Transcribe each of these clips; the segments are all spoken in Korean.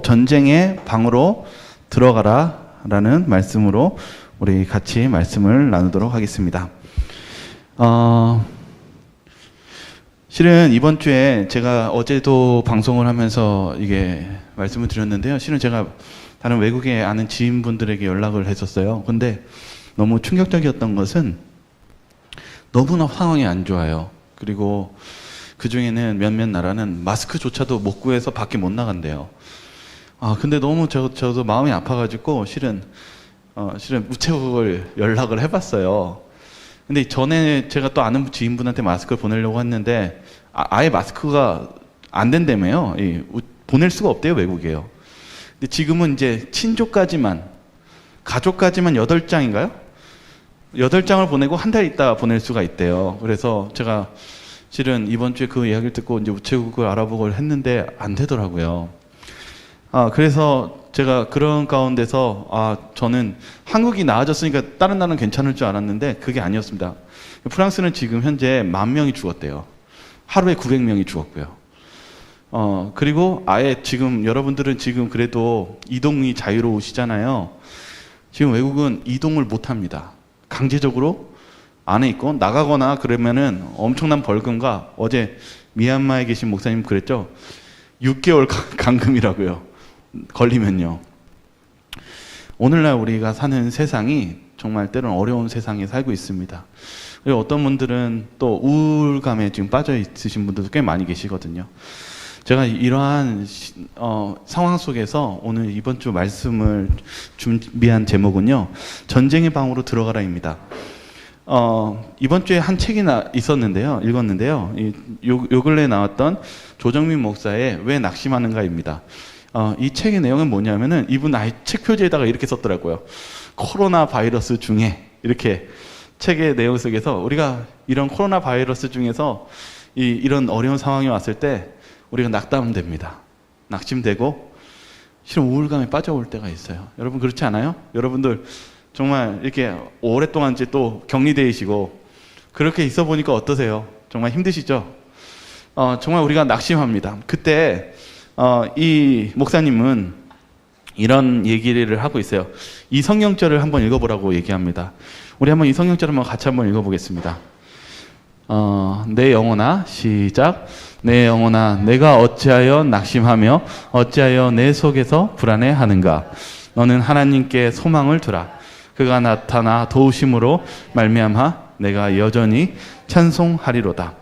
전쟁의 방으로 들어가라 라는 말씀으로 우리 같이 말씀을 나누도록 하겠습니다. 실은 이번 주에 제가 어제도 방송을 하면서 이게 말씀을 드렸는데요. 실은 제가 다른 외국에 아는 지인분들에게 연락을 했었어요. 근데 너무 충격적이었던 것은 너무나 상황이 안 좋아요. 그리고 그 중에는 몇몇 나라는 마스크조차도 못 구해서 밖에 못 나간대요. 근데 너무 저도 마음이 아파가지고 실은 우체국을 연락을 해봤어요. 근데 전에 제가 또 아는 지인분한테 마스크를 보내려고 했는데 아예 마스크가 안 된다며요. 보낼 수가 없대요, 외국에요. 근데 지금은 이제 친족까지만, 가족까지만 8장인가요? 8장을 보내고 한 달 있다 보낼 수가 있대요. 그래서 제가 실은 이번 주에 그 이야기를 듣고 이제 우체국을 알아보고 했는데 안 되더라고요. 그래서 제가 그런 가운데서 저는 한국이 나아졌으니까 다른 나라는 괜찮을 줄 알았는데 그게 아니었습니다. 프랑스는 지금 현재 10,000명이 죽었대요. 하루에 900명이 죽었고요. 그리고 아예 지금 여러분들은 지금 그래도 이동이 자유로우시잖아요. 지금 외국은 이동을 못 합니다. 강제적으로 안에 있고 나가거나 그러면은 엄청난 벌금과 어제 미얀마에 계신 목사님 그랬죠. 6개월 감금이라고요. 걸리면요. 오늘날 우리가 사는 세상이 정말 때로는 어려운 세상에 살고 있습니다. 그리고 어떤 분들은 또 우울감에 지금 빠져 있으신 분들도 꽤 많이 계시거든요. 제가 이러한 상황 속에서 오늘 이번 주 말씀을 준비한 제목은요, 전쟁의 방으로 들어가라입니다. 이번 주에 한 책이 읽었는데요. 요 근래에 나왔던 조정민 목사의 왜 낙심하는가입니다. 이 책의 내용은 뭐냐면은 이분 책 표지에다가 이렇게 썼더라고요. 코로나 바이러스 중에, 이렇게 책의 내용 속에서 우리가 이런 코로나 바이러스 중에서 이런 어려운 상황이 왔을 때 우리가 낙담됩니다. 낙심되고 실은 우울감에 빠져올 때가 있어요. 여러분 그렇지 않아요? 여러분들 정말 이렇게 오랫동안 이제 또 격리되시고 그렇게 있어 보니까 어떠세요? 정말 힘드시죠? 정말 우리가 낙심합니다. 그때 이 목사님은 이런 얘기를 하고 있어요. 이 성경절을 한번 읽어보라고 얘기합니다. 우리 한번 이 성경절을 같이 한번 읽어보겠습니다. 내 영혼아, 시작. 내 영혼아, 내가 어찌하여 낙심하며 어찌하여 내 속에서 불안해하는가? 너는 하나님께 소망을 두라. 그가 나타나 도우심으로 말미암아 내가 여전히 찬송하리로다.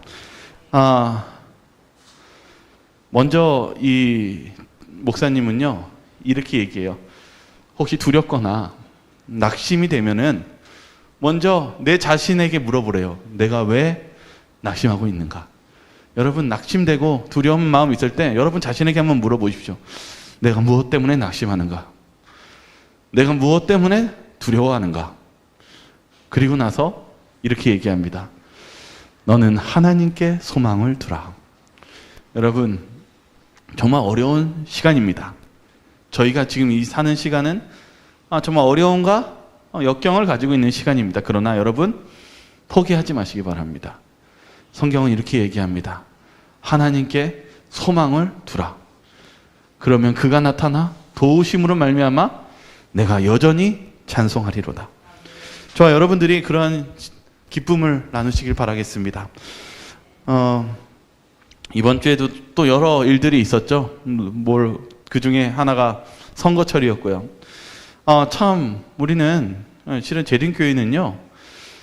먼저 이 목사님은요, 이렇게 얘기해요. 혹시 두렵거나 낙심이 되면은 먼저 내 자신에게 물어보래요. 내가 왜 낙심하고 있는가? 여러분 낙심되고 두려운 마음이 있을 때 여러분 자신에게 한번 물어보십시오. 내가 무엇 때문에 낙심하는가? 내가 무엇 때문에 두려워하는가? 그리고 나서 이렇게 얘기합니다. 너는 하나님께 소망을 두라. 여러분 정말 어려운 시간입니다. 저희가 지금 이 사는 시간은 정말 어려움과 역경을 가지고 있는 시간입니다. 그러나 여러분 포기하지 마시기 바랍니다. 성경은 이렇게 얘기합니다. 하나님께 소망을 두라. 그러면 그가 나타나 도우심으로 말미암아 내가 여전히 찬송하리로다. 저와 여러분들이 그런 기쁨을 나누시길 바라겠습니다. 이번 주에도 또 여러 일들이 있었죠. 그 중에 하나가 선거철이었고요. 참 우리는 실은 재림교회는요,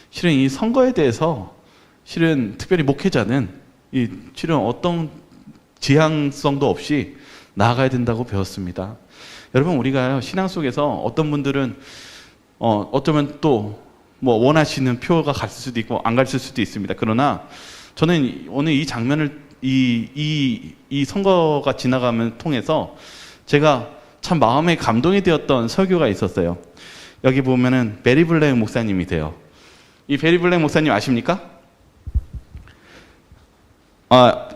실은 이 선거에 대해서 실은 특별히 목회자는 실은 어떤 지향성도 없이 나아가야 된다고 배웠습니다. 여러분 우리가 신앙 속에서 어떤 분들은 어쩌면 또 원하시는 표가 갔을 수도 있고 안 갔을 수도 있습니다. 그러나 저는 오늘 이 장면을 이 선거가 지나가면 통해서 제가 참 마음에 감동이 되었던 설교가 있었어요. 여기 보면은 베리 블랙 목사님이 돼요. 이 베리 블랙 목사님 아십니까?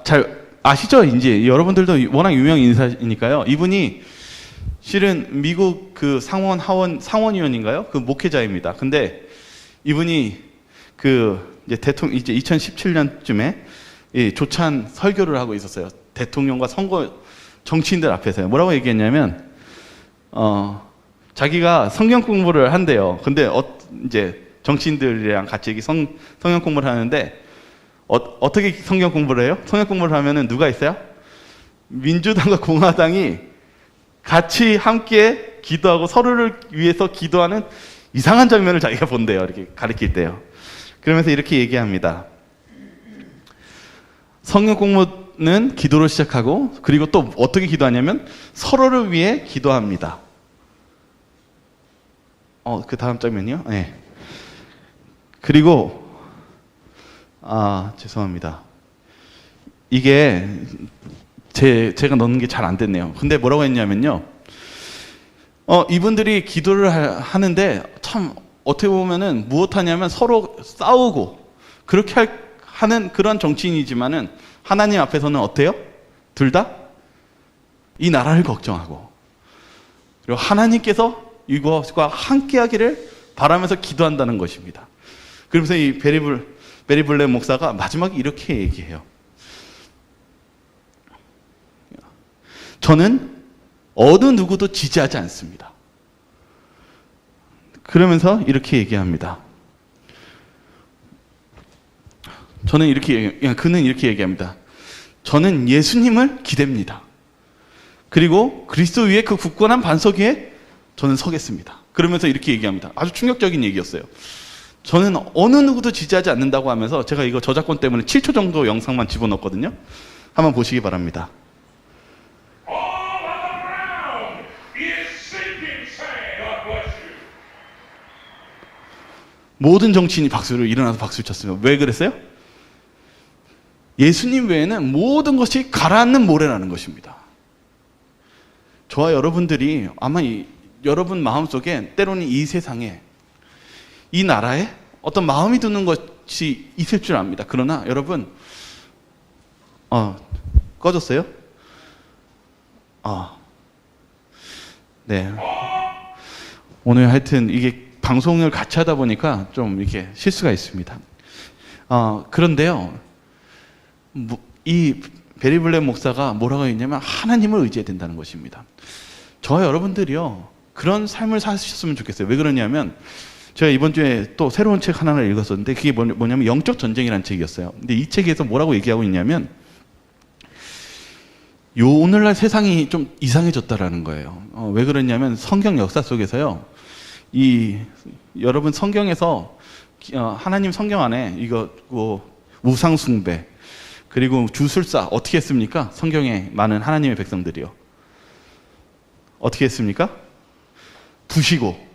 잘 아시죠? 이제 여러분들도 워낙 유명 인사이니까요. 이분이 실은 미국 그 상원의원인가요? 그 목회자입니다. 근데 이분이 이제 2017년쯤에 조찬 설교를 하고 있었어요. 대통령과 선거 정치인들 앞에서요. 뭐라고 얘기했냐면 자기가 성경 공부를 한대요. 근데 이제 정치인들이랑 같이 성경 공부를 하는데 어떻게 성경 공부를 해요? 성경 공부를 하면은 누가 있어요? 민주당과 공화당이 같이 함께 기도하고 서로를 위해서 기도하는 이상한 장면을 자기가 본대요. 이렇게 가르칠 때요. 그러면서 이렇게 얘기합니다. 성경 공부는 기도로 시작하고 그리고 또 어떻게 기도하냐면 서로를 위해 기도합니다. 그 다음 장면이요? 네. 그리고 죄송합니다. 이게 제가 넣는 게 잘 안 됐네요. 근데 뭐라고 했냐면요. 이분들이 기도를 하는데 참 어떻게 보면은 무엇하냐면 서로 싸우고 그렇게 하는 그런 정치인이지만은 하나님 앞에서는 어때요? 둘 다 이 나라를 걱정하고 그리고 하나님께서 이것과 함께하기를 바라면서 기도한다는 것입니다. 그러면서 이 베리 블레 목사가 마지막에 이렇게 얘기해요. 저는 어느 누구도 지지하지 않습니다. 그러면서 이렇게 얘기합니다. 그는 이렇게 얘기합니다. 저는 예수님을 기대합니다. 그리고 그리스도 위에 그 굳건한 반석 위에 저는 서겠습니다. 그러면서 이렇게 얘기합니다. 아주 충격적인 얘기였어요. 저는 어느 누구도 지지하지 않는다고 하면서 제가 이거 저작권 때문에 7초 정도 영상만 집어넣었거든요. 한번 보시기 바랍니다. 모든 정치인이 일어나서 박수를 쳤어요. 왜 그랬어요? 예수님 외에는 모든 것이 가라앉는 모래라는 것입니다. 저와 여러분들이 아마 여러분 마음속에 때로는 이 세상에 이 나라에 어떤 마음이 드는 것이 있을 줄 압니다. 그러나 여러분 꺼졌어요? 네. 오늘 하여튼 이게 방송을 같이 하다 보니까 좀 이렇게 실수가 있습니다. 그런데요, 이 베리 블레 목사가 뭐라고 했냐면 하나님을 의지해야 된다는 것입니다. 저와 여러분들이요 그런 삶을 사셨으면 좋겠어요. 왜 그러냐면 제가 이번 주에 또 새로운 책 하나를 읽었었는데 그게 뭐냐면 영적 전쟁이라는 책이었어요. 근데 이 책에서 뭐라고 얘기하고 있냐면 오늘날 세상이 좀 이상해졌다라는 거예요. 왜 그러냐면 성경 역사 속에서요 여러분 성경에서 하나님 성경 안에 이거 우상 숭배 그리고 주술사 어떻게 했습니까? 성경에 많은 하나님의 백성들이요. 어떻게 했습니까? 부시고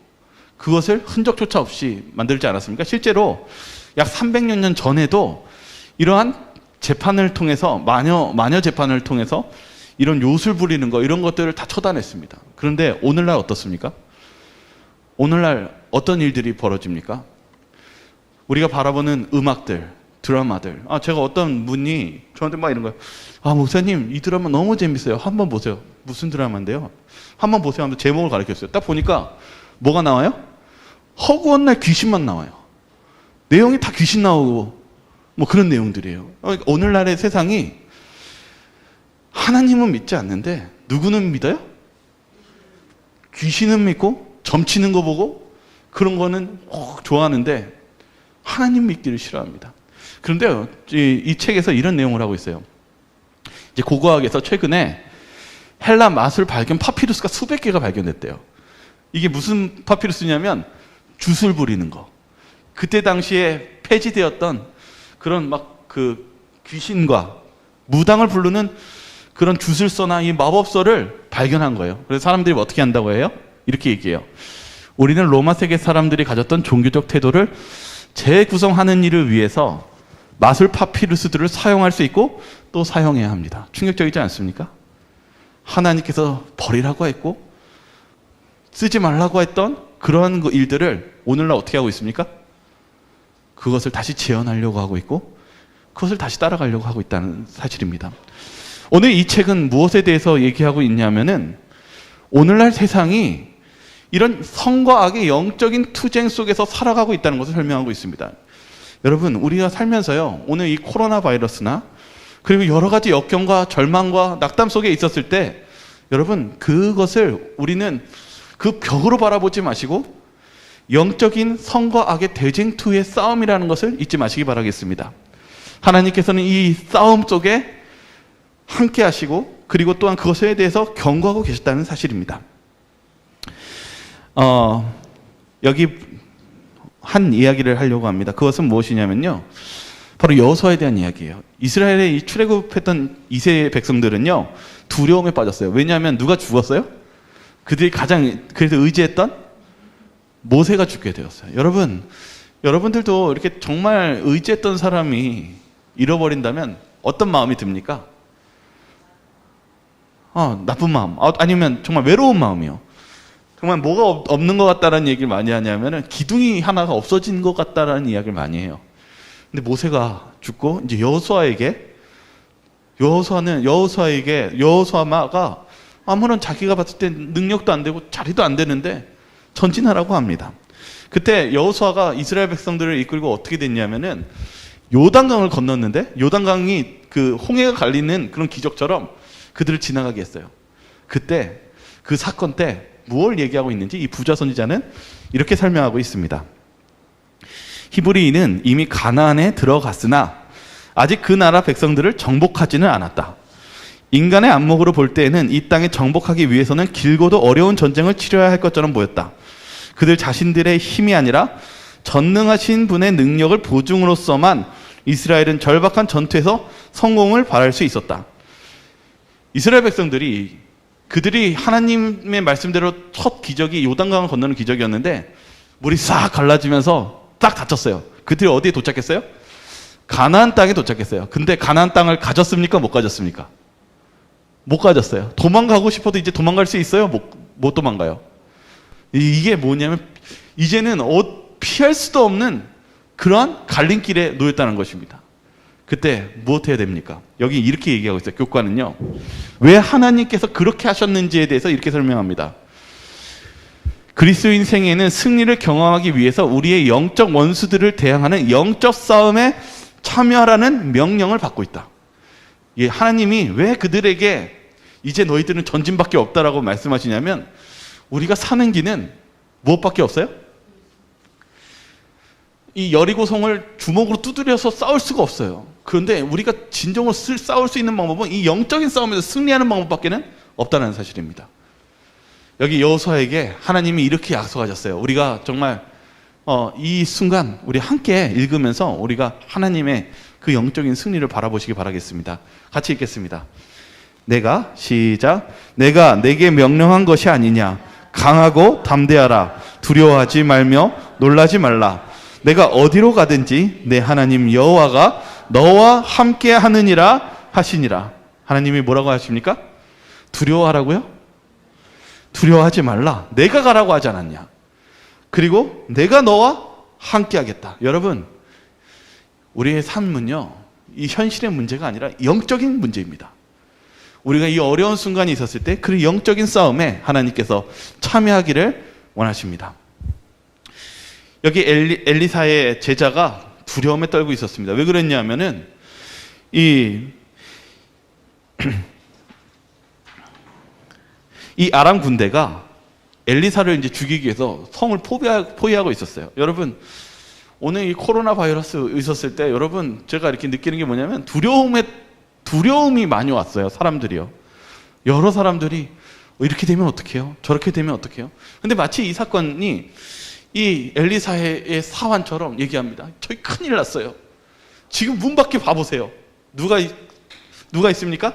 그것을 흔적조차 없이 만들지 않았습니까? 실제로 약 300여 년 전에도 이러한 재판을 통해서 마녀 재판을 통해서 이런 요술 부리는 거 이런 것들을 다 처단했습니다. 그런데 오늘날 어떻습니까? 오늘날 어떤 일들이 벌어집니까? 우리가 바라보는 음악들, 드라마들. 제가 어떤 분이 저한테 막 이런 거예요. 목사님, 이 드라마 너무 재밌어요. 한번 보세요. 무슨 드라마인데요? 한번 보세요 하면서 제목을 가르쳤어요. 딱 보니까 뭐가 나와요? 허구한 날 귀신만 나와요. 내용이 다 귀신 나오고 뭐 그런 내용들이에요. 오늘날의 세상이 하나님은 믿지 않는데 누구는 믿어요? 귀신은 믿고 점치는 거 보고 그런 거는 좋아하는데 하나님 믿기를 싫어합니다. 그런데 이 책에서 이런 내용을 하고 있어요. 이제 고고학에서 최근에 헬라 마술 발견 파피루스가 수백 개가 발견됐대요. 이게 무슨 파피루스냐면 주술 부리는 거. 그때 당시에 폐지되었던 그런 귀신과 무당을 부르는 그런 주술서나 이 마법서를 발견한 거예요. 그래서 사람들이 어떻게 한다고 해요? 이렇게 얘기해요. 우리는 로마 세계 사람들이 가졌던 종교적 태도를 재구성하는 일을 위해서 마술 파피루스들을 사용할 수 있고 또 사용해야 합니다. 충격적이지 않습니까? 하나님께서 버리라고 했고 쓰지 말라고 했던 그러한 일들을 오늘날 어떻게 하고 있습니까? 그것을 다시 재현하려고 하고 있고 그것을 다시 따라가려고 하고 있다는 사실입니다. 오늘 이 책은 무엇에 대해서 얘기하고 있냐면은 오늘날 세상이 이런 성과 악의 영적인 투쟁 속에서 살아가고 있다는 것을 설명하고 있습니다. 여러분, 우리가 살면서요, 오늘 이 코로나 바이러스나 그리고 여러 가지 역경과 절망과 낙담 속에 있었을 때 여러분 그것을 우리는 그 벽으로 바라보지 마시고 영적인 성과 악의 대쟁투의 싸움이라는 것을 잊지 마시기 바라겠습니다. 하나님께서는 이 싸움 속에 함께 하시고 그리고 또한 그것에 대해서 경고하고 계셨다는 사실입니다. 여기 한 이야기를 하려고 합니다. 그것은 무엇이냐면요, 바로 여호수아에 대한 이야기예요. 이스라엘에 이 출애굽했던 이세 백성들은요 두려움에 빠졌어요. 왜냐하면 누가 죽었어요? 그들이 가장 그래서 의지했던 모세가 죽게 되었어요. 여러분들도 이렇게 정말 의지했던 사람이 잃어버린다면 어떤 마음이 듭니까? 나쁜 마음, 아니면 정말 외로운 마음이요. 정말 뭐가 없는 것 같다라는 얘기를 많이 하냐면은 기둥이 하나가 없어진 것 같다라는 이야기를 많이 해요. 근데 모세가 죽고 이제 여호수아가 아무런 자기가 봤을 때 능력도 안 되고 자리도 안 되는데 전진하라고 합니다. 그때 여호수아가 이스라엘 백성들을 이끌고 어떻게 됐냐면은 요단강을 건넜는데 요단강이 그 홍해가 갈리는 그런 기적처럼 그들을 지나가게 했어요. 그때 그 사건 때 무엇을 얘기하고 있는지 이 부자 선지자는 이렇게 설명하고 있습니다. 히브리인은 이미 가나안에 들어갔으나 아직 그 나라 백성들을 정복하지는 않았다. 인간의 안목으로 볼 때에는 이 땅에 정복하기 위해서는 길고도 어려운 전쟁을 치러야 할 것처럼 보였다. 그들 자신들의 힘이 아니라 전능하신 분의 능력을 보증으로서만 이스라엘은 절박한 전투에서 성공을 바랄 수 있었다. 이스라엘 백성들이 그들이 하나님의 말씀대로 첫 기적이 요단강을 건너는 기적이었는데 물이 싹 갈라지면서 딱 닫혔어요. 그들이 어디에 도착했어요? 가나안 땅에 도착했어요. 근데 가나안 땅을 가졌습니까? 못 가졌습니까? 못 가졌어요. 도망가고 싶어도 이제 도망갈 수 있어요? 못 도망가요. 이게 뭐냐면 이제는 피할 수도 없는 그러한 갈림길에 놓였다는 것입니다. 그때 무엇 해야 됩니까? 여기 이렇게 얘기하고 있어요. 교과는요, 왜 하나님께서 그렇게 하셨는지에 대해서 이렇게 설명합니다. 그리스도인 생애는 승리를 경험하기 위해서 우리의 영적 원수들을 대항하는 영적 싸움에 참여하라는 명령을 받고 있다. 예, 하나님이 왜 그들에게 이제 너희들은 전진밖에 없다라고 말씀하시냐면 우리가 사는 길은 무엇밖에 없어요? 이 여리고성을 주먹으로 두드려서 싸울 수가 없어요. 그런데 우리가 진정으로 싸울 수 있는 방법은 이 영적인 싸움에서 승리하는 방법밖에는 없다는 사실입니다. 여기 여호수아에게 하나님이 이렇게 약속하셨어요. 우리가 정말 이 순간 우리 함께 읽으면서 우리가 하나님의 그 영적인 승리를 바라보시기 바라겠습니다. 같이 읽겠습니다. 내가 내게 명령한 것이 아니냐. 강하고 담대하라. 두려워하지 말며 놀라지 말라. 내가 어디로 가든지 내 하나님 여호와가 너와 함께 하느니라 하시니라. 하나님이 뭐라고 하십니까? 두려워하라고요? 두려워하지 말라. 내가 가라고 하지 않았냐. 그리고 내가 너와 함께 하겠다. 여러분, 우리의 삶은요, 이 현실의 문제가 아니라 영적인 문제입니다. 우리가 이 어려운 순간이 있었을 때 그 영적인 싸움에 하나님께서 참여하기를 원하십니다. 여기 엘리사의 제자가 두려움에 떨고 있었습니다. 왜 그랬냐면은 이 아람 군대가 엘리사를 이제 죽이기 위해서 성을 포위하고 있었어요. 여러분, 오늘 이 코로나 바이러스 있었을 때 여러분 제가 이렇게 느끼는 게 뭐냐면 두려움이 많이 왔어요. 사람들이요. 여러 사람들이 이렇게 되면 어떡해요? 저렇게 되면 어떡해요? 근데 마치 이 사건이 이 엘리사의 사환처럼 얘기합니다. 저희 큰일 났어요. 지금 문 밖에 봐보세요. 누가 있습니까?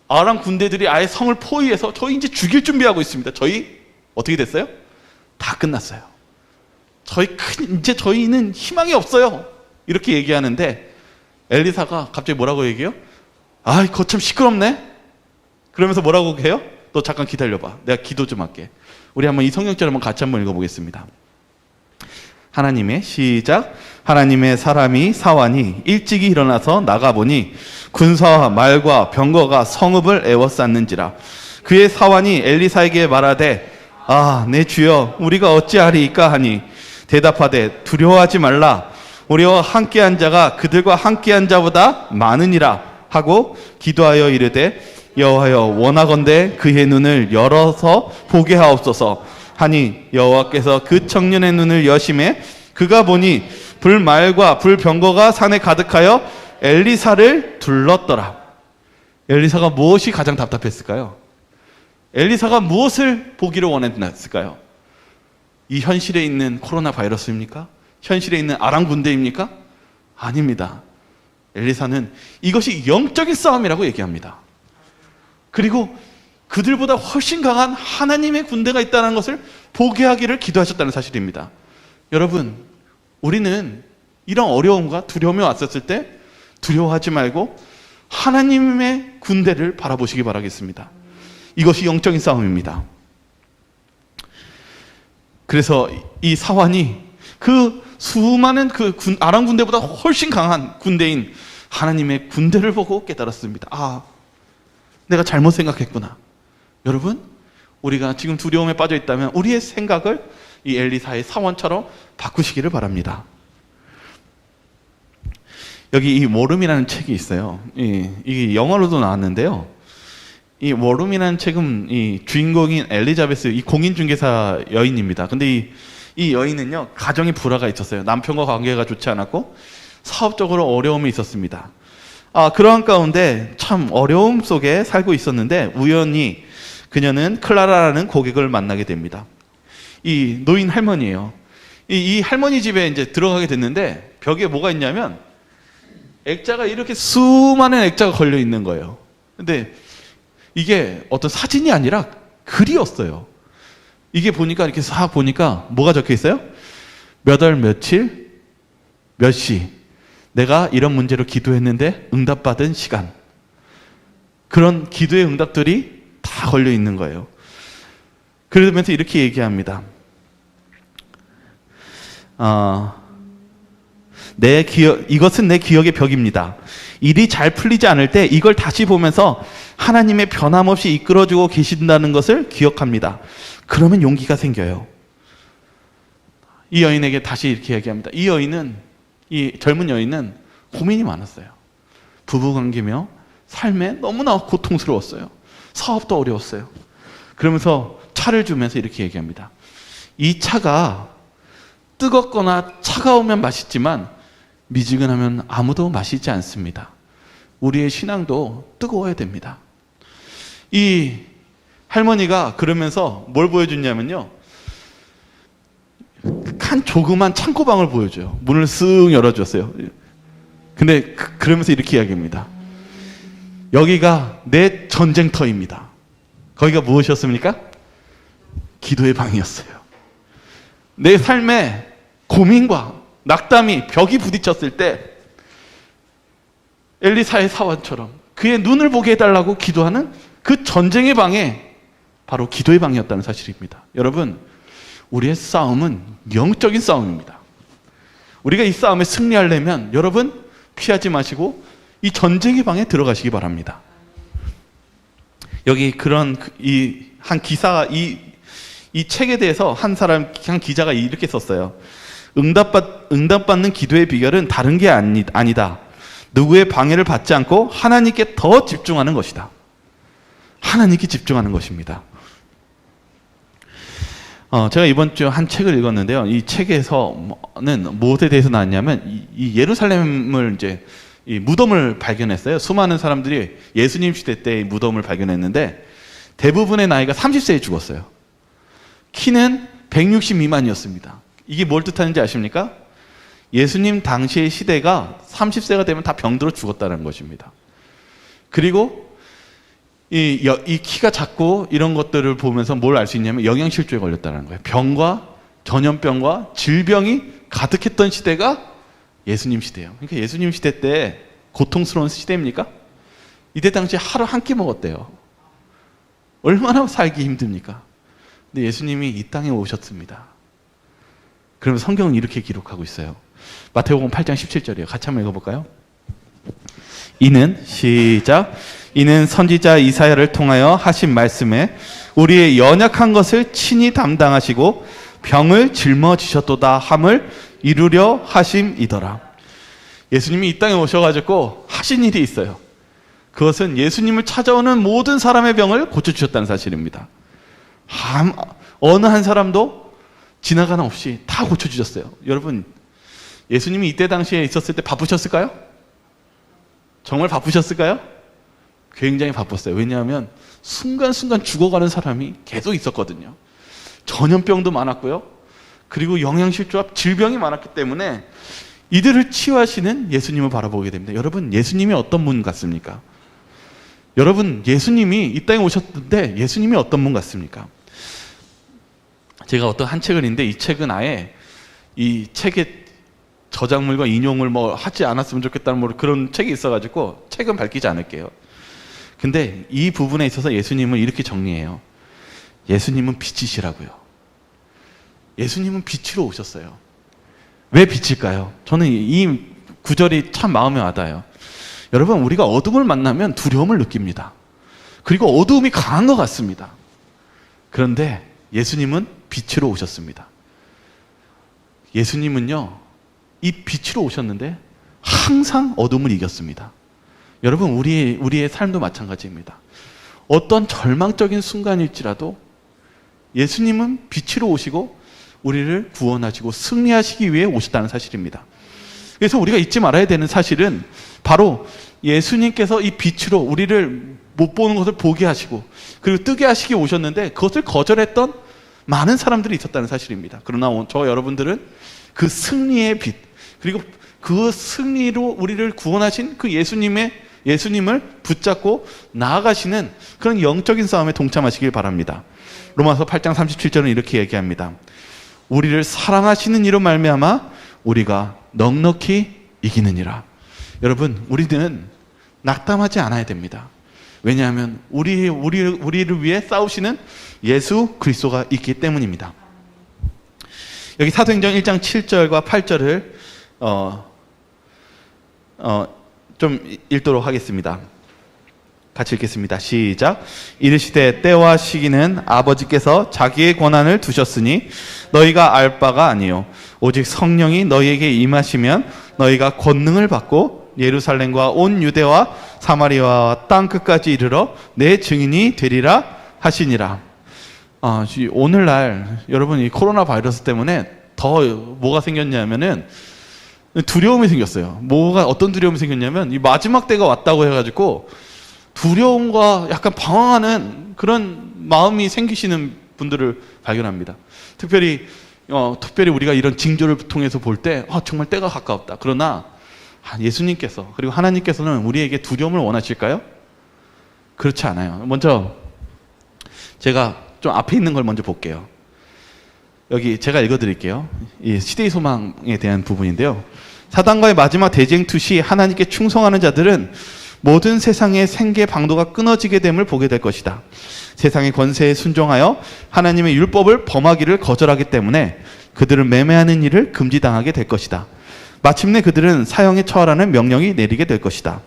아람 군대들이 아예 성을 포위해서 저희 이제 죽일 준비하고 있습니다. 저희 어떻게 됐어요? 다 끝났어요. 이제 저희는 희망이 없어요. 이렇게 얘기하는데 엘리사가 갑자기 뭐라고 얘기해요? 거참 시끄럽네? 그러면서 뭐라고 해요? 너 잠깐 기다려봐. 내가 기도 좀 할게. 우리 한번 이 성경절 한번 같이 한번 읽어보겠습니다. 하나님의 사람이 사환이 일찍이 일어나서 나가보니 군사와 말과 병거가 성읍을 에워쌌는지라. 그의 사환이 엘리사에게 말하되 내 주여 우리가 어찌하리이까 하니 대답하되 두려워하지 말라. 우리와 함께한 자가 그들과 함께한 자보다 많으니라 하고 기도하여 이르되 여호와여 원하건대 그의 눈을 열어서 보게 하옵소서 하니 여호와께서 그 청년의 눈을 여심해 그가 보니 불말과 불병거가 산에 가득하여 엘리사를 둘렀더라. 엘리사가 무엇이 가장 답답했을까요? 엘리사가 무엇을 보기를 원했을까요? 이 현실에 있는 코로나 바이러스입니까? 현실에 있는 아람 군대입니까? 아닙니다. 엘리사는 이것이 영적인 싸움이라고 얘기합니다. 그리고 그들보다 훨씬 강한 하나님의 군대가 있다는 것을 보게 하기를 기도하셨다는 사실입니다. 여러분, 우리는 이런 어려움과 두려움이 왔었을 때 두려워하지 말고 하나님의 군대를 바라보시기 바라겠습니다. 이것이 영적인 싸움입니다. 그래서 이 사환이 그 수많은 아람 군대보다 훨씬 강한 군대인 하나님의 군대를 보고 깨달았습니다. 아, 내가 잘못 생각했구나. 여러분, 우리가 지금 두려움에 빠져 있다면 우리의 생각을 이 엘리사의 사원처럼 바꾸시기를 바랍니다. 여기 이 워룸이라는 책이 있어요. 이게 영어로도 나왔는데요. 이 워룸이라는 책은 이 주인공인 엘리자베스, 이 공인중개사 여인입니다. 근데 이 여인은요, 가정에 불화가 있었어요. 남편과 관계가 좋지 않았고 사업적으로 어려움이 있었습니다. 그러한 가운데 참 어려움 속에 살고 있었는데 우연히 그녀는 클라라라는 고객을 만나게 됩니다. 이 노인 할머니예요. 이 할머니 집에 이제 들어가게 됐는데 벽에 뭐가 있냐면 액자가 이렇게 수많은 액자가 걸려 있는 거예요. 근데 이게 어떤 사진이 아니라 글이었어요. 이게 보니까 이렇게 싹 보니까 뭐가 적혀 있어요? 몇 월 며칠 몇 시 내가 이런 문제로 기도했는데 응답받은 시간, 그런 기도의 응답들이 다 걸려 있는 거예요. 그러면서 이렇게 얘기합니다. 이것은 내 기억의 벽입니다. 일이 잘 풀리지 않을 때 이걸 다시 보면서 하나님의 변함없이 이끌어주고 계신다는 것을 기억합니다. 그러면 용기가 생겨요. 이 여인에게 다시 이렇게 얘기합니다. 이 젊은 여인은 고민이 많았어요. 부부관계며 삶에 너무나 고통스러웠어요. 사업도 어려웠어요. 그러면서 차를 주면서 이렇게 얘기합니다. 이 차가 뜨겁거나 차가우면 맛있지만 미지근하면 아무도 마시지 않습니다. 우리의 신앙도 뜨거워야 됩니다. 이 할머니가 그러면서 뭘 보여주냐면요, 한 조그만 창고방을 보여줘요. 문을 쓱 열어줬어요. 근데 그러면서 이렇게 이야기합니다. 여기가 내 전쟁터입니다. 거기가 무엇이었습니까? 기도의 방이었어요. 내 삶에 고민과 낙담이 벽이 부딪혔을 때 엘리사의 사원처럼 그의 눈을 보게 해달라고 기도하는 그 전쟁의 방에 바로 기도의 방이었다는 사실입니다. 여러분, 우리의 싸움은 영적인 싸움입니다. 우리가 이 싸움에 승리하려면 여러분 피하지 마시고 이 전쟁의 방에 들어가시기 바랍니다. 여기 한 기사가 이 책에 대해서 한 기자가 이렇게 썼어요. 응답받는 기도의 비결은 다른 게 아니다. 누구의 방해를 받지 않고 하나님께 더 집중하는 것이다. 하나님께 집중하는 것입니다. 제가 이번 주 한 책을 읽었는데요. 이 책에서는 무엇에 대해서 나왔냐면 이 예루살렘을 이제 이 무덤을 발견했어요. 수많은 사람들이 예수님 시대 때의 무덤을 발견했는데 대부분의 나이가 30세에 죽었어요. 키는 160 미만이었습니다. 이게 뭘 뜻하는지 아십니까? 예수님 당시의 시대가 30세가 되면 다 병들어 죽었다는 것입니다. 그리고 이 키가 작고 이런 것들을 보면서 뭘 알 수 있냐면 영양실조에 걸렸다는 거예요. 병과 전염병과 질병이 가득했던 시대가 예수님 시대예요. 그러니까 예수님 시대 때 고통스러운 시대입니까? 이때 당시 하루 한 끼 먹었대요. 얼마나 살기 힘듭니까? 근데 예수님이 이 땅에 오셨습니다. 그러면 성경은 이렇게 기록하고 있어요. 마태복음 8장 17절이에요. 같이 한번 읽어볼까요? 이는 선지자 이사야를 통하여 하신 말씀에 우리의 연약한 것을 친히 담당하시고 병을 짊어지셨도다 함을 이루려 하심이더라. 예수님이 이 땅에 오셔가지고 하신 일이 있어요. 그것은 예수님을 찾아오는 모든 사람의 병을 고쳐주셨다는 사실입니다. 어느 한 사람도 지나가는 없이 다 고쳐주셨어요. 여러분, 예수님이 이때 당시에 있었을 때 바쁘셨을까요? 정말 바쁘셨을까요? 굉장히 바빴어요. 왜냐하면 순간순간 죽어가는 사람이 계속 있었거든요. 전염병도 많았고요. 그리고 영양실조와 질병이 많았기 때문에 이들을 치유하시는 예수님을 바라보게 됩니다. 여러분, 예수님이 어떤 분 같습니까? 여러분, 예수님이 이 땅에 오셨는데 예수님이 어떤 분 같습니까? 제가 어떤 한 책을 읽는데 이 책은 아예 이 책의 저작물과 인용을 뭐 하지 않았으면 좋겠다는 뭐 그런 책이 있어가지고 책은 밝히지 않을게요. 근데 이 부분에 있어서 예수님을 이렇게 정리해요. 예수님은 빛이시라고요. 예수님은 빛으로 오셨어요. 왜 빛일까요? 저는 이 구절이 참 마음에 와닿아요. 여러분, 우리가 어둠을 만나면 두려움을 느낍니다. 그리고 어두움이 강한 것 같습니다. 그런데 예수님은 빛으로 오셨습니다. 예수님은요, 이 빛으로 오셨는데 항상 어둠을 이겼습니다. 여러분, 우리의 삶도 마찬가지입니다. 어떤 절망적인 순간일지라도 예수님은 빛으로 오시고 우리를 구원하시고 승리하시기 위해 오셨다는 사실입니다. 그래서 우리가 잊지 말아야 되는 사실은 바로 예수님께서 이 빛으로 우리를 못 보는 것을 보게 하시고 그리고 뜨게 하시기 오셨는데 그것을 거절했던 많은 사람들이 있었다는 사실입니다. 그러나 저 여러분들은 그 승리의 빛, 그리고 그 승리로 우리를 구원하신 그 예수님을 붙잡고 나아가시는 그런 영적인 싸움에 동참하시길 바랍니다. 로마서 8장 37절은 이렇게 얘기합니다. 우리를 사랑하시는 이로 말미암아 우리가 넉넉히 이기느니라. 여러분, 우리는 낙담하지 않아야 됩니다. 왜냐하면 우리를 위해 싸우시는 예수 그리스도가 있기 때문입니다. 여기 사도행전 1장 7절과 8절을 좀 읽도록 하겠습니다. 같이 읽겠습니다. 시작. 이르시되 때와 시기는 아버지께서 자기의 권한을 두셨으니 너희가 알 바가 아니요 오직 성령이 너희에게 임하시면 너희가 권능을 받고 예루살렘과 온 유대와 사마리아와 땅 끝까지 이르러 내 증인이 되리라 하시니라. 오늘날 여러분, 이 코로나 바이러스 때문에 더 뭐가 생겼냐면은 두려움이 생겼어요. 어떤 두려움이 생겼냐면 이 마지막 때가 왔다고 해가지고 두려움과 약간 방황하는 그런 마음이 생기시는 분들을 발견합니다. 특별히 우리가 이런 징조를 통해서 볼 때 정말 때가 가까웠다. 그러나 예수님께서 그리고 하나님께서는 우리에게 두려움을 원하실까요? 그렇지 않아요. 먼저 제가 좀 앞에 있는 걸 먼저 볼게요. 여기 제가 읽어드릴게요. 이 시대의 소망에 대한 부분인데요. 사단과의 마지막 대쟁투 시 하나님께 충성하는 자들은 모든 세상의 생계 방도가 끊어지게 됨을 보게 될 것이다. 세상의 권세에 순종하여 하나님의 율법을 범하기를 거절하기 때문에 그들은 매매하는 일을 금지당하게 될 것이다. 마침내 그들은 사형에 처하라는 명령이 내리게 될 것이다.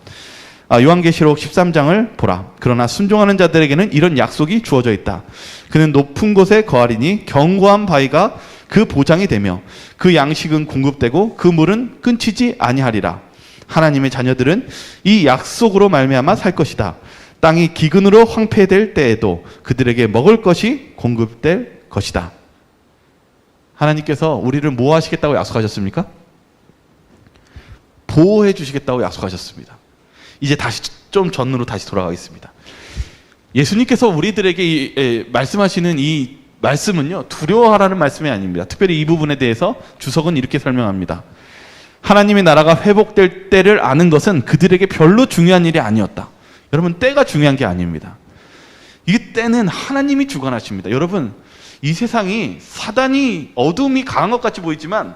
요한계시록 13장을 보라. 그러나 순종하는 자들에게는 이런 약속이 주어져 있다. 그는 높은 곳에 거하리니 견고한 바위가 그 보장이 되며 그 양식은 공급되고 그 물은 끊치지 아니하리라. 하나님의 자녀들은 이 약속으로 말미암아 살 것이다. 땅이 기근으로 황폐될 때에도 그들에게 먹을 것이 공급될 것이다. 하나님께서 우리를 뭐 하시겠다고 약속하셨습니까? 보호해 주시겠다고 약속하셨습니다. 이제 다시 좀 전으로 다시 돌아가겠습니다. 예수님께서 우리들에게 말씀하시는 이 말씀은요, 두려워하라는 말씀이 아닙니다. 특별히 이 부분에 대해서 주석은 이렇게 설명합니다. 하나님의 나라가 회복될 때를 아는 것은 그들에게 별로 중요한 일이 아니었다. 여러분, 때가 중요한 게 아닙니다. 이 때는 하나님이 주관하십니다. 여러분, 이 세상이 사단이 어둠이 강한 것 같이 보이지만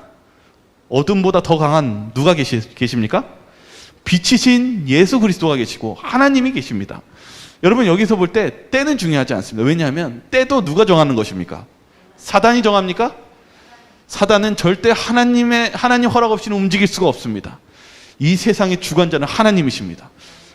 어둠보다 더 강한 누가 계십니까? 빛이신 예수 그리스도가 계시고 하나님이 계십니다. 여러분, 여기서 볼 때 때는 중요하지 않습니다. 왜냐하면 때도 누가 정하는 것입니까? 사단이 정합니까? 사단은 절대 하나님 허락 없이는 움직일 수가 없습니다. 이 세상의 주관자는 하나님이십니다.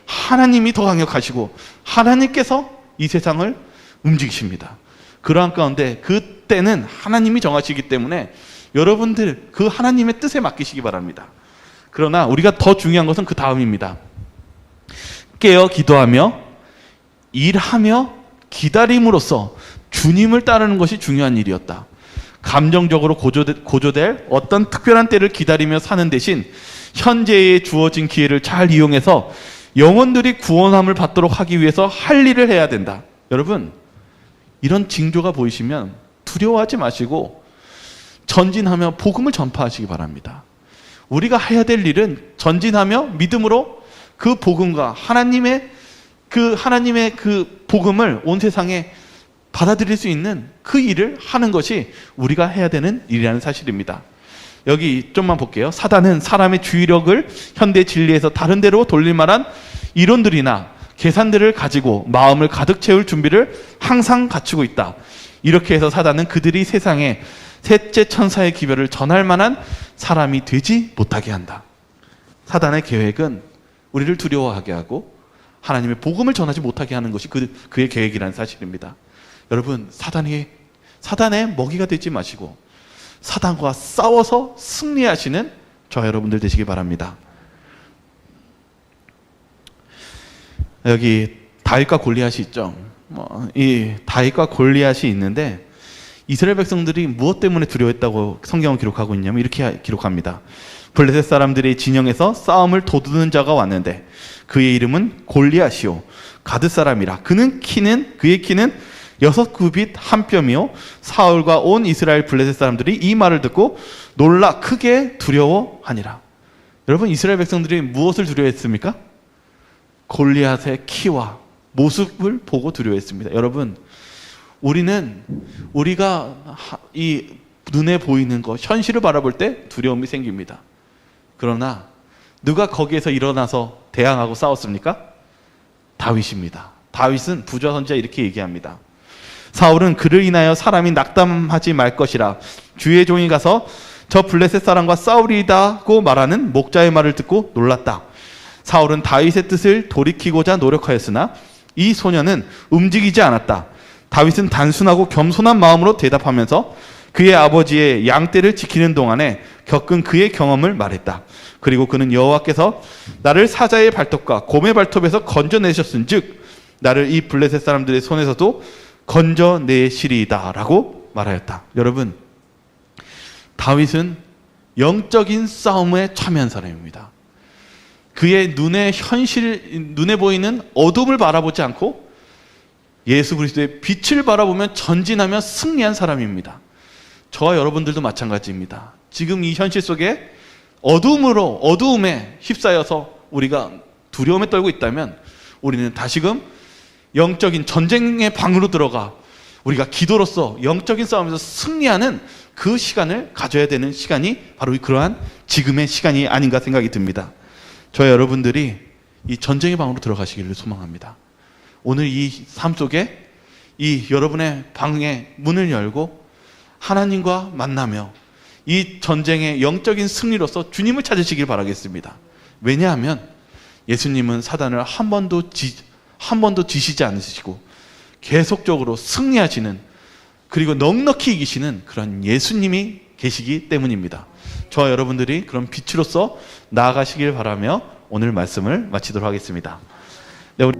하나님이 더 강력하시고 하나님께서 이 세상을 움직이십니다. 그러한 가운데 그 때는 하나님이 정하시기 때문에 여러분들 그 하나님의 뜻에 맡기시기 바랍니다. 그러나 우리가 더 중요한 것은 그 다음입니다. 깨어 기도하며 일하며 기다림으로써 주님을 따르는 것이 중요한 일이었다. 감정적으로 고조될 어떤 특별한 때를 기다리며 사는 대신 현재에 주어진 기회를 잘 이용해서 영혼들이 구원함을 받도록 하기 위해서 할 일을 해야 된다. 여러분, 이런 징조가 보이시면 두려워하지 마시고 전진하며 복음을 전파하시기 바랍니다. 우리가 해야 될 일은 전진하며 믿음으로 그 복음과 하나님의 그 복음을 온 세상에 받아들일 수 있는 그 일을 하는 것이 우리가 해야 되는 일이라는 사실입니다. 여기 좀만 볼게요. 사단은 사람의 주의력을 현대 진리에서 다른 데로 돌릴 만한 이론들이나 계산들을 가지고 마음을 가득 채울 준비를 항상 갖추고 있다. 이렇게 해서 사단은 그들이 세상에 셋째 천사의 기별을 전할 만한 사람이 되지 못하게 한다. 사단의 계획은 우리를 두려워하게 하고 하나님의 복음을 전하지 못하게 하는 것이 그의 계획이라는 사실입니다. 여러분, 사단의 먹이가 되지 마시고 사단과 싸워서 승리하시는 저와 여러분들 되시기 바랍니다. 여기 다윗과 골리앗이 있죠. 이 다윗과 골리앗이 있는데 이스라엘 백성들이 무엇 때문에 두려워했다고 성경은 기록하고 있냐면 이렇게 기록합니다. 블레셋 사람들의 진영에서 싸움을 도두는 자가 왔는데 그의 이름은 골리앗이요 가드 사람이라. 그의 키는 6규빗 한 뼘이요. 사울과 온 이스라엘 블레셋 사람들이 이 말을 듣고 놀라 크게 두려워하니라. 여러분, 이스라엘 백성들이 무엇을 두려워했습니까? 골리앗의 키와 모습을 보고 두려워했습니다. 여러분, 우리가 이 눈에 보이는 것, 현실을 바라볼 때 두려움이 생깁니다. 그러나 누가 거기에서 일어나서 대항하고 싸웠습니까? 다윗입니다. 다윗은 부좌 선지자 이렇게 얘기합니다. 사울은 그를 인하여 사람이 낙담하지 말 것이라 주의 종이 가서 저 블레셋 사람과 싸우리다고 말하는 목자의 말을 듣고 놀랐다. 사울은 다윗의 뜻을 돌이키고자 노력하였으나 이 소년은 움직이지 않았다. 다윗은 단순하고 겸손한 마음으로 대답하면서 그의 아버지의 양떼를 지키는 동안에 겪은 그의 경험을 말했다. 그리고 그는 여호와께서 나를 사자의 발톱과 곰의 발톱에서 건져내셨은즉 나를 이 블레셋 사람들의 손에서도 건져내시리이다 라고 말하였다. 여러분, 다윗은 영적인 싸움에 참여한 사람입니다. 그의 눈에 보이는 어둠을 바라보지 않고 예수 그리스도의 빛을 바라보며 전진하며 승리한 사람입니다. 저와 여러분들도 마찬가지입니다. 지금 이 현실 속에 어두움에 휩싸여서 우리가 두려움에 떨고 있다면 우리는 다시금 영적인 전쟁의 방으로 들어가 우리가 기도로서 영적인 싸움에서 승리하는 그 시간을 가져야 되는 시간이 바로 그러한 지금의 시간이 아닌가 생각이 듭니다. 저와 여러분들이 이 전쟁의 방으로 들어가시기를 소망합니다. 오늘 이 삶 속에 이 여러분의 방의 문을 열고 하나님과 만나며 이 전쟁의 영적인 승리로서 주님을 찾으시길 바라겠습니다. 왜냐하면 예수님은 사단을 한 번도 지시지 않으시고 계속적으로 승리하시는, 그리고 넉넉히 이기시는 그런 예수님이 계시기 때문입니다. 저와 여러분들이 그런 빛으로서 나아가시길 바라며 오늘 말씀을 마치도록 하겠습니다. 네, 우리